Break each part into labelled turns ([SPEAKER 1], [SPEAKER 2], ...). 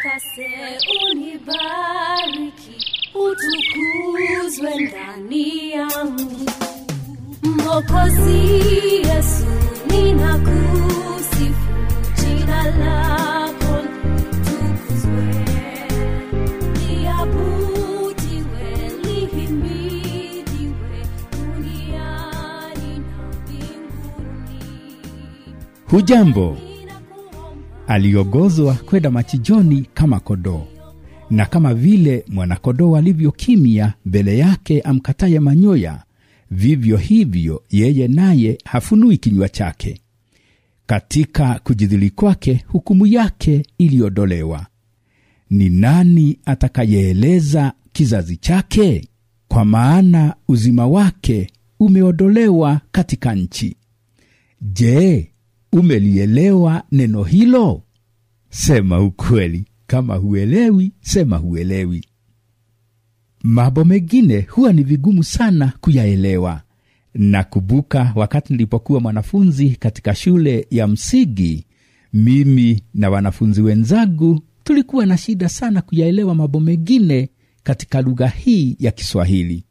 [SPEAKER 1] utakase, unibariki, utukuzwe ndani yangu. Mwokozi Yesu, ninakusifu, jina lako litukuzwe, liabudiwe, lihimidiwe duniani na mbinguni.
[SPEAKER 2] Hujambo. Aliongozwa kwenda machinjoni kama kondoo, na kama vile mwanakondoo alivyokimya mbele yake amkataye manyoya, vivyo hivyo yeye naye hafunui kinywa chake. Katika kujidhili kwake hukumu yake iliondolewa. Ni nani atakayeeleza kizazi chake? Kwa maana uzima wake umeondolewa katika nchi. Je, umelielewa neno hilo? Sema ukweli. Kama huelewi, sema huelewi. Mambo mengine huwa ni vigumu sana kuyaelewa. Nakumbuka wakati nilipokuwa mwanafunzi katika shule ya msingi, mimi na wanafunzi wenzangu tulikuwa na shida sana kuyaelewa mambo mengine katika lugha hii ya Kiswahili.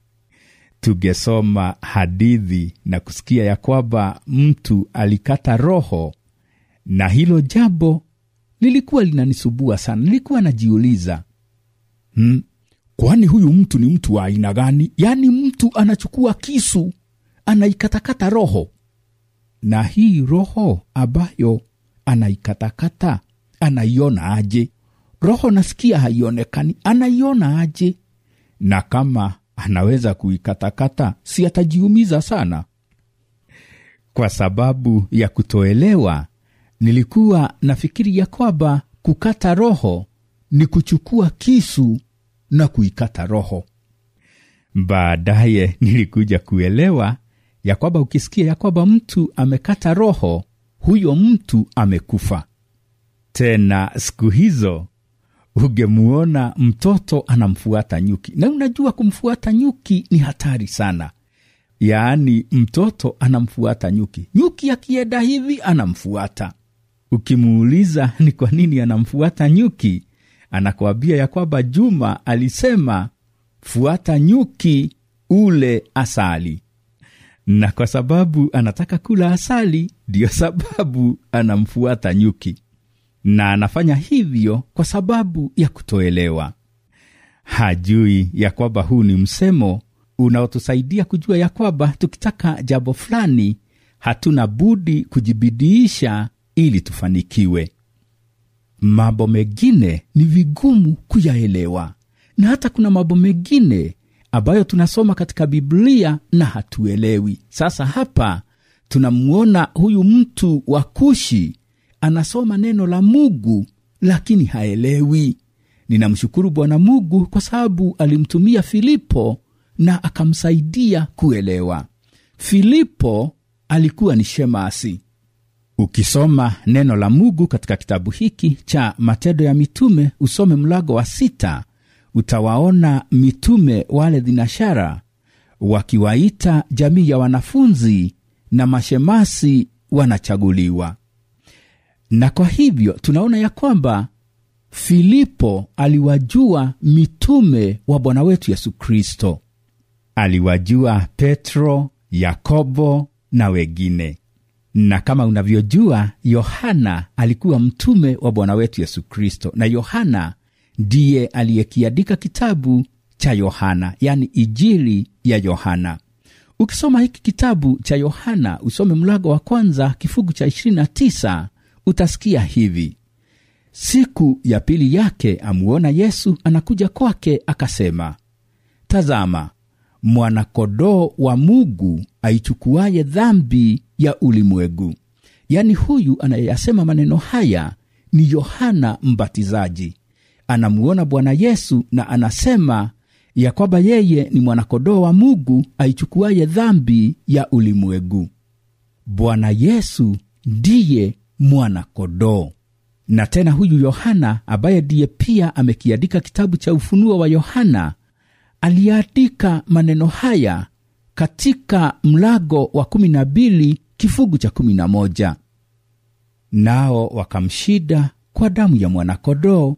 [SPEAKER 2] Tungesoma hadithi na kusikia ya kwamba mtu alikata roho, na hilo jambo lilikuwa linanisubua sana. Nilikuwa najiuliza, kwani huyu mtu ni mtu wa aina gani? Yaani mtu anachukua kisu, anaikatakata roho. Na hii roho ambayo anaikatakata, anaiona aje? Roho nasikia haionekani, anaiona aje? Na kama anaweza kuikatakata, si atajiumiza sana? Kwa sababu ya kutoelewa, nilikuwa nafikiri ya kwamba kukata roho ni kuchukua kisu na kuikata roho. Baadaye nilikuja kuelewa ya kwamba ukisikia ya kwamba mtu amekata roho, huyo mtu amekufa. Tena siku hizo ungemuona mtoto anamfuata nyuki. Na unajua kumfuata nyuki ni hatari sana. Yaani mtoto anamfuata nyuki. Nyuki akienda hivi anamfuata. Ukimuuliza ni kwa nini anamfuata nyuki, anakuambia ya kwamba Juma alisema fuata nyuki ule asali. Na kwa sababu anataka kula asali, ndio sababu anamfuata nyuki. Na anafanya hivyo kwa sababu ya kutoelewa. Hajui ya kwamba huu ni msemo unaotusaidia kujua ya kwamba tukitaka jambo fulani hatuna budi kujibidiisha ili tufanikiwe. Mambo mengine ni vigumu kuyaelewa. Na hata kuna mambo mengine ambayo tunasoma katika Biblia na hatuelewi. Sasa hapa tunamuona huyu mtu wa Kushi anasoma neno la Mungu lakini haelewi. Ninamshukuru Bwana Mungu kwa sababu alimtumia Filipo na akamsaidia kuelewa. Filipo alikuwa ni shemasi. Ukisoma neno la Mungu katika kitabu hiki cha Matendo ya Mitume, usome mlango wa 6, utawaona mitume wale thenashara wakiwaita jamii ya wanafunzi na mashemasi wanachaguliwa. Na kwa hivyo tunaona ya kwamba Filipo aliwajua mitume wa Bwana wetu Yesu Kristo. Aliwajua Petro, Yakobo na wengine. Na kama unavyojua, Yohana alikuwa mtume wa Bwana wetu Yesu Kristo. Na Yohana ndiye aliyekiandika kitabu cha Yohana, yani Injili ya Yohana. Ukisoma hiki kitabu cha Yohana, usome mlango wa 1 kifungu cha 29, utasikia hivi: siku ya pili yake amuona Yesu anakuja kwake, akasema, tazama, mwana-kondoo wa Mungu aichukuaye dhambi ya ulimwengu. Yani huyu anayeyasema maneno haya ni Yohana Mbatizaji. Anamuona Bwana Yesu na anasema ya kwamba yeye ni mwana-kondoo wa Mungu aichukuaye dhambi ya ulimwengu. Bwana Yesu ndiye mwana-kondoo. Na tena huyu Yohana ambaye ndiye pia amekiandika kitabu cha Ufunuo wa Yohana, aliandika maneno haya katika mlango wa 12 kifungu cha 11. Nao wakamshida kwa damu ya mwana-kondoo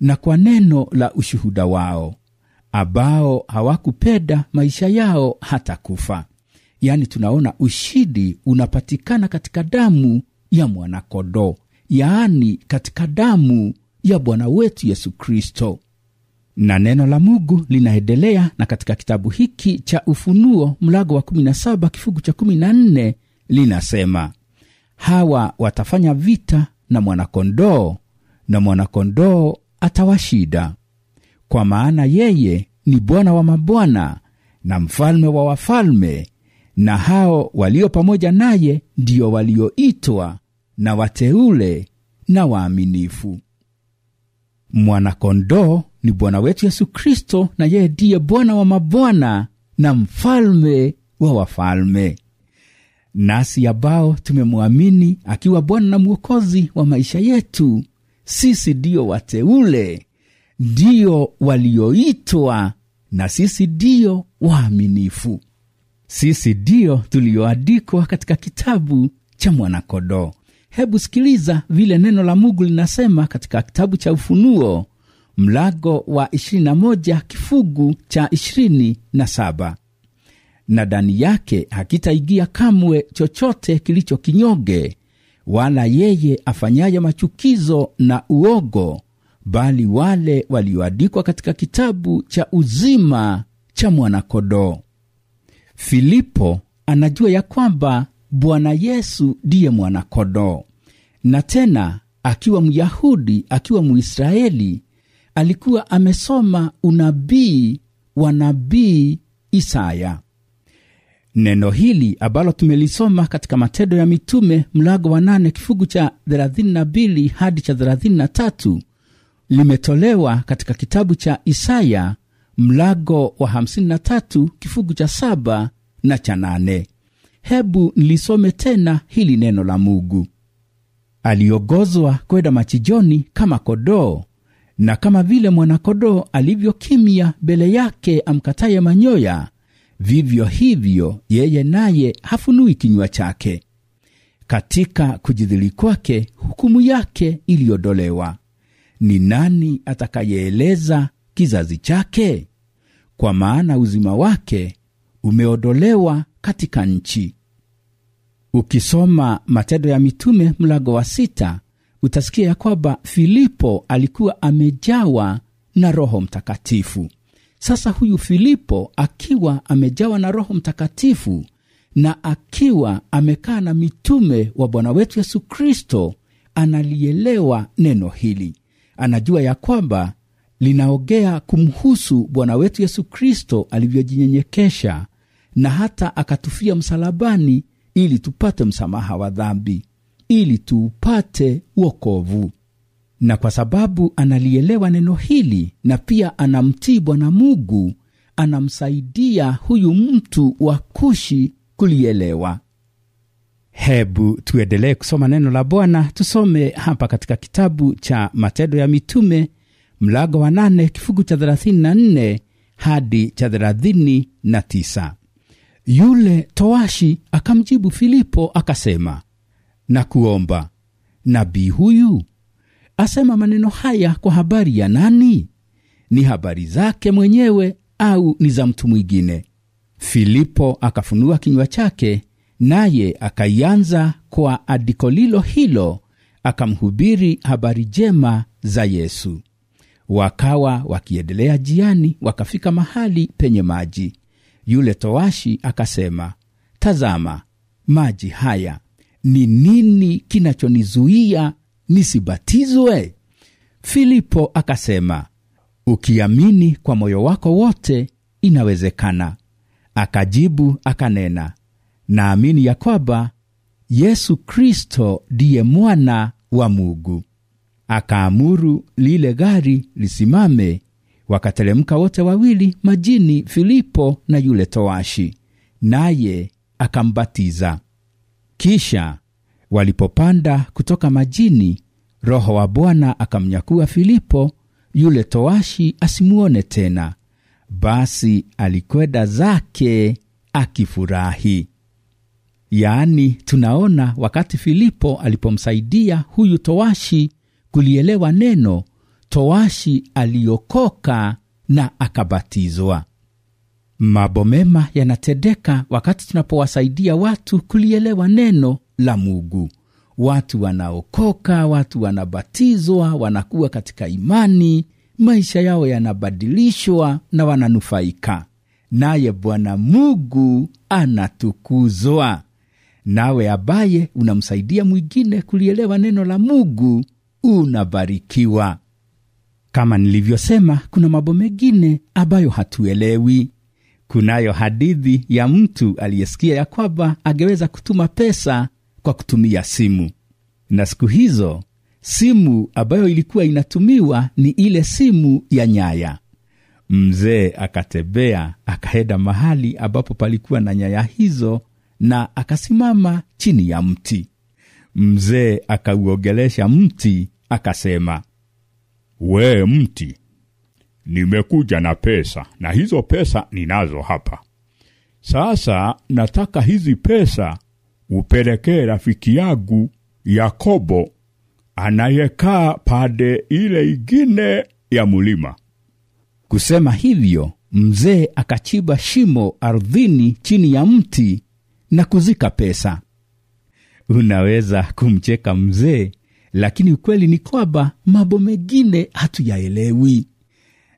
[SPEAKER 2] na kwa neno la ushuhuda wao, ambao hawakupenda maisha yao hata kufa. Yaani tunaona ushindi unapatikana katika damu ya mwanakondoo, yaani katika damu ya Bwana wetu Yesu Kristo. Na neno la Mungu linaendelea, na katika kitabu hiki cha Ufunuo mlango wa 17 kifungu cha 14 linasema, hawa watafanya vita na mwanakondoo, na mwanakondoo atawashinda, kwa maana yeye ni Bwana wa mabwana na mfalme wa wafalme, na hao walio pamoja naye ndio walioitwa na wateule na waaminifu. Mwanakondoo ni Bwana wetu Yesu Kristo, na yeye ndiye Bwana wa mabwana na mfalme wa wafalme. Nasi ambao tumemwamini akiwa Bwana na Mwokozi wa maisha yetu, sisi ndio wateule, ndio walioitwa, na sisi ndio waaminifu. Sisi ndio tulioandikwa katika kitabu cha mwanakondoo. Hebu sikiliza vile neno la Mungu linasema katika kitabu cha Ufunuo mlango wa 21 kifungu cha 27. Na ndani yake hakitaingia kamwe chochote kilicho kinyonge, wala yeye afanyaye machukizo na uogo, bali wale walioandikwa katika kitabu cha uzima cha mwanakondoo. Filipo anajua ya kwamba Bwana Yesu ndiye mwanakondoo, na tena akiwa Myahudi, akiwa Mwisraeli, alikuwa amesoma unabii wa nabii Isaya. Neno hili ambalo tumelisoma katika Matendo ya Mitume mlango wa 8 kifungu cha 32 hadi cha 33 limetolewa katika kitabu cha Isaya mlango wa 53 kifungu cha 7 na cha 8. Hebu nilisome tena hili neno la Mungu. Aliongozwa kwenda machinjoni kama kondoo, na kama vile mwanakondoo alivyokimya mbele yake amkataye manyoya, vivyo hivyo yeye naye hafunui kinywa chake. Katika kujidhili kwake hukumu yake iliondolewa. Ni nani atakayeeleza kizazi chake? Kwa maana uzima wake umeondolewa katika nchi. Ukisoma Matendo ya Mitume mlango wa 6, utasikia ya kwamba Filipo alikuwa amejawa na Roho Mtakatifu. Sasa huyu Filipo akiwa amejawa na Roho Mtakatifu na akiwa amekaa na mitume wa Bwana wetu Yesu Kristo, analielewa neno hili. Anajua ya kwamba linaongea kumhusu Bwana wetu Yesu Kristo alivyojinyenyekesha na hata akatufia msalabani ili tupate msamaha wa dhambi, ili tupate wokovu. Na kwa sababu analielewa neno hili na pia anamtii Bwana Mungu, anamsaidia huyu mtu wa Kushi kulielewa. Hebu tuendelee kusoma neno la Bwana. Tusome hapa katika kitabu cha Matendo ya Mitume mlango wa 8 kifungu cha 34 hadi cha 39. Yule towashi akamjibu Filipo akasema, na kuomba, nabii huyu asema maneno haya kwa habari ya nani? Ni habari zake mwenyewe au ni za mtu mwingine? Filipo akafunua kinywa chake, naye akaianza kwa andiko lilo hilo, akamhubiri habari njema za Yesu. Wakawa wakiendelea jiani, wakafika mahali penye maji. Yule towashi akasema, tazama maji haya, ni nini kinachonizuia nisibatizwe? Filipo akasema, ukiamini kwa moyo wako wote inawezekana. Akajibu akanena, naamini ya kwamba Yesu Kristo ndiye mwana wa Mungu. Akaamuru lile gari lisimame, wakateremka wote wawili majini, Filipo na yule towashi, naye akambatiza. Kisha walipopanda kutoka majini, Roho wa Bwana akamnyakua Filipo, yule towashi asimuone tena. Basi alikwenda zake akifurahi. Yaani tunaona wakati Filipo alipomsaidia huyu towashi kulielewa neno, towashi aliokoka na akabatizwa. Mambo mema yanatendeka wakati tunapowasaidia watu kulielewa neno la Mungu. Watu wanaokoka, watu wanabatizwa, wanakuwa katika imani, maisha yao yanabadilishwa na wananufaika. Naye Bwana Mungu anatukuzwa. Nawe ambaye unamsaidia mwingine kulielewa neno la Mungu, unabarikiwa. Kama nilivyosema, kuna mambo mengine ambayo hatuelewi. Kunayo hadithi ya mtu aliyesikia ya kwamba angeweza kutuma pesa kwa kutumia simu. Na siku hizo, simu ambayo ilikuwa inatumiwa ni ile simu ya nyaya. Mzee akatembea, akaenda mahali ambapo palikuwa na nyaya hizo na akasimama chini ya mti. Mzee akauogelesha mti, akasema, "We mti, nimekuja na pesa, na hizo pesa ninazo hapa. Sasa nataka hizi pesa upelekee rafiki yangu Yakobo anayekaa pande ile ingine ya mulima." Kusema hivyo, mzee akachimba shimo ardhini chini ya mti na kuzika pesa. Unaweza kumcheka mzee, lakini ukweli ni kwamba mambo mengine hatuyaelewi.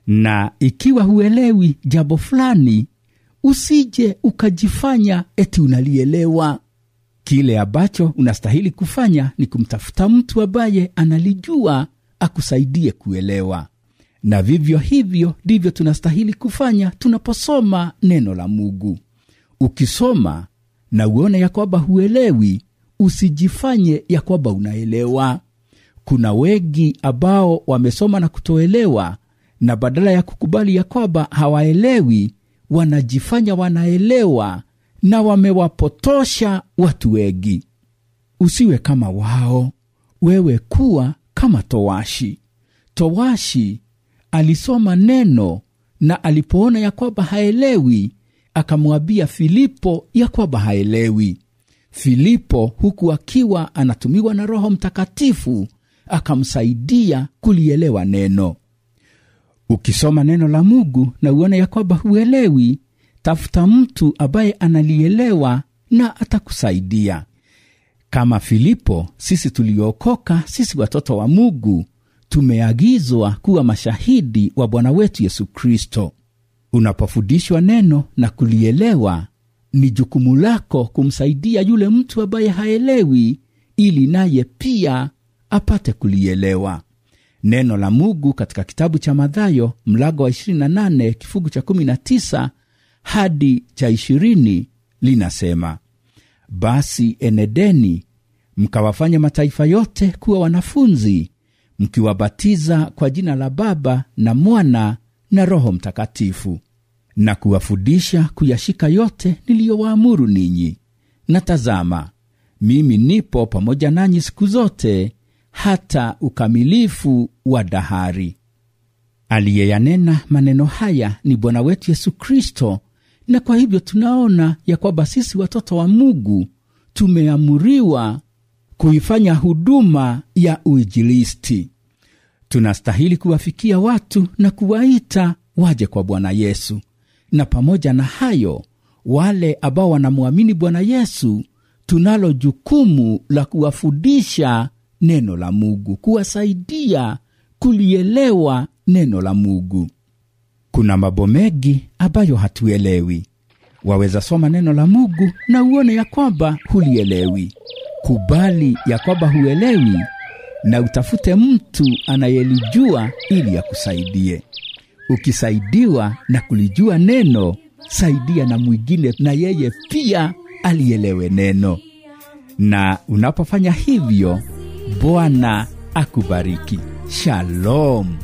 [SPEAKER 2] Na ikiwa huelewi jambo fulani, usije ukajifanya eti unalielewa. Kile ambacho unastahili kufanya ni kumtafuta mtu ambaye analijua akusaidie kuelewa. Na vivyo hivyo ndivyo tunastahili kufanya tunaposoma neno la Mungu. Ukisoma na uone ya kwamba huelewi, usijifanye ya kwamba unaelewa. Kuna wengi ambao wamesoma na kutoelewa, na badala ya kukubali ya kwamba hawaelewi, wanajifanya wanaelewa, na wamewapotosha watu wengi. Usiwe kama wao, wewe kuwa kama towashi. Towashi alisoma neno, na alipoona ya kwamba haelewi, akamwambia Filipo ya kwamba haelewi. Filipo, huku akiwa anatumiwa na Roho Mtakatifu, akamsaidia kulielewa neno. Ukisoma neno la Mungu na uone ya kwamba huelewi, tafuta mtu ambaye analielewa na atakusaidia. Kama Filipo, sisi tuliokoka, sisi watoto wa Mungu, tumeagizwa kuwa mashahidi wa Bwana wetu Yesu Kristo. Unapofundishwa neno na kulielewa, ni jukumu lako kumsaidia yule mtu ambaye haelewi, ili naye pia apate kulielewa. Neno la Mungu katika kitabu cha Mathayo mlango wa 28 kifungu cha 19 hadi cha 20 linasema, "Basi enedeni mkawafanye mataifa yote kuwa wanafunzi, mkiwabatiza kwa jina la Baba na Mwana na Roho Mtakatifu, na kuwafundisha kuyashika yote niliyowaamuru ninyi. Na tazama, mimi nipo pamoja nanyi siku zote hata ukamilifu wa dahari." Aliyeyanena maneno haya ni Bwana wetu Yesu Kristo, na kwa hivyo tunaona ya kwamba sisi watoto wa Mungu tumeamuriwa kuifanya huduma ya uinjilisti. Tunastahili kuwafikia watu na kuwaita waje kwa Bwana Yesu. Na pamoja na hayo, wale ambao wanamwamini Bwana Yesu, tunalo jukumu la kuwafundisha neno la Mungu, kuwasaidia kulielewa neno la Mungu. Kuna mambo mengi ambayo hatuelewi. Waweza soma neno la Mungu na uone ya kwamba hulielewi. Kubali ya kwamba huelewi, na utafute mtu anayelijua ili akusaidie. Ukisaidiwa na kulijua neno, saidia na mwingine na yeye pia alielewe neno. Na unapofanya hivyo, Bwana akubariki. Shalom.